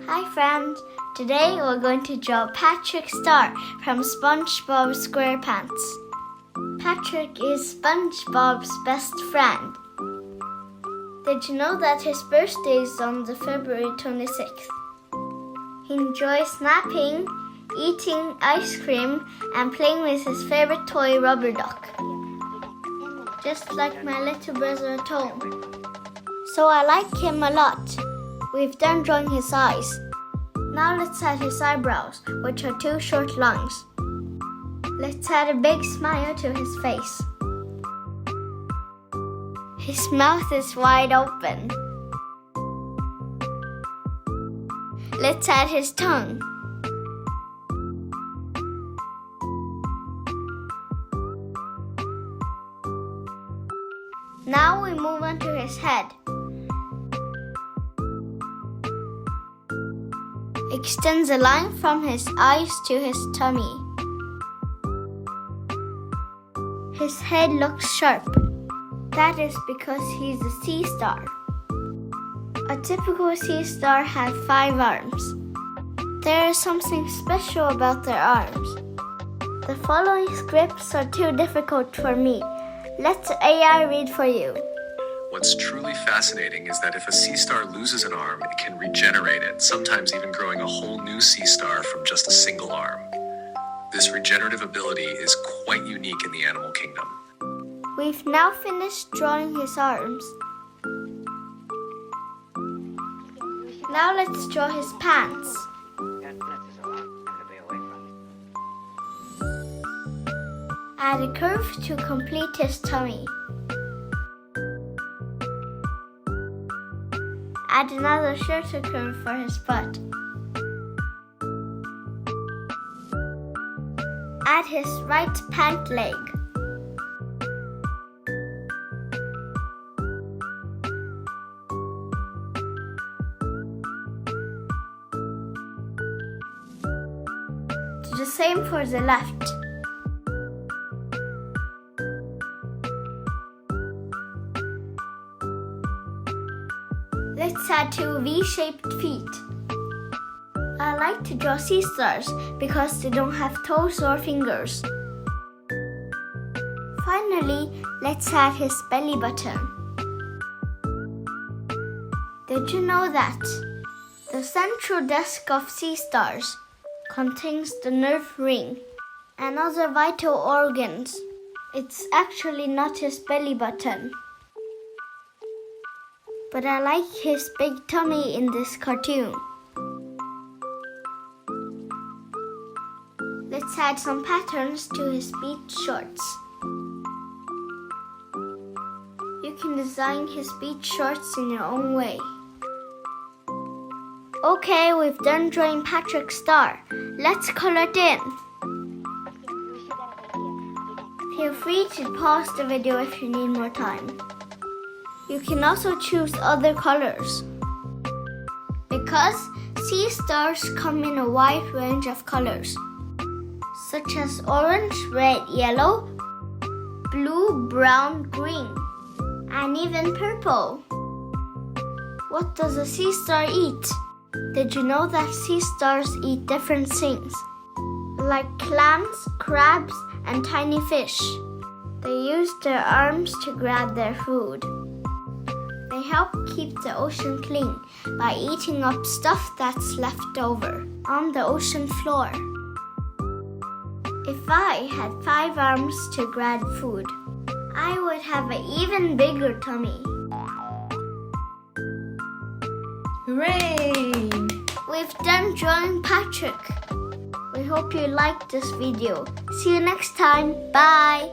Hi friends, today we're going to draw Patrick Star from SpongeBob SquarePants. Patrick is SpongeBob's best friend. Did you know that his birthday is on the February 26th? He enjoys napping, eating ice cream, and playing with his favorite toy rubber duck. Just like my little brother at home. So I like him a lot. We've done drawing his eyes. Now let's add his eyebrows, which are two short lines. Let's add a big smile to his face. His mouth is wide open. Let's add his tongue. Now we move on to his head. Extends a line from his eyes to his tummy. His head looks sharp. That is because he's a sea star. A typical sea star has 5 arms. There is something special about their arms. The following scripts are too difficult for me. Let the AI read for you. What's truly fascinating is that if a sea star loses an arm, it can regenerate it, sometimes even growing a whole new sea star from just a single arm. This regenerative ability is quite unique in the animal kingdom. We've now finished drawing his arms. Now let's draw his pants. Add a curve to complete his tummy. Add another shorter curve for his butt. Add his right pant leg. Do the same for the left. Let's add 2 V-shaped feet. I like to draw sea stars because they don't have toes or fingers. Finally, let's add his belly button. Did you know that the central disk of sea stars contains the nerve ring and other vital organs? It's actually not his belly button. But I like his big tummy in this cartoon. Let's add some patterns to his beach shorts. You can design his beach shorts in your own way. Okay, we've done drawing Patrick Star. Let's color it in. Feel free to pause the video if you need more time. You can also choose other colors. Because sea stars come in a wide range of colors, such as orange, red, yellow, blue, brown, green, and even purple. What does a sea star eat? Did you know that sea stars eat different things, like clams, crabs, and tiny fish? They use their arms to grab their food. They help keep the ocean clean by eating up stuff that's left over on the ocean floor. If I had 5 arms to grab food, I would have an even bigger tummy. Hooray! We've done drawing Patrick. We hope you liked this video. See you next time. Bye!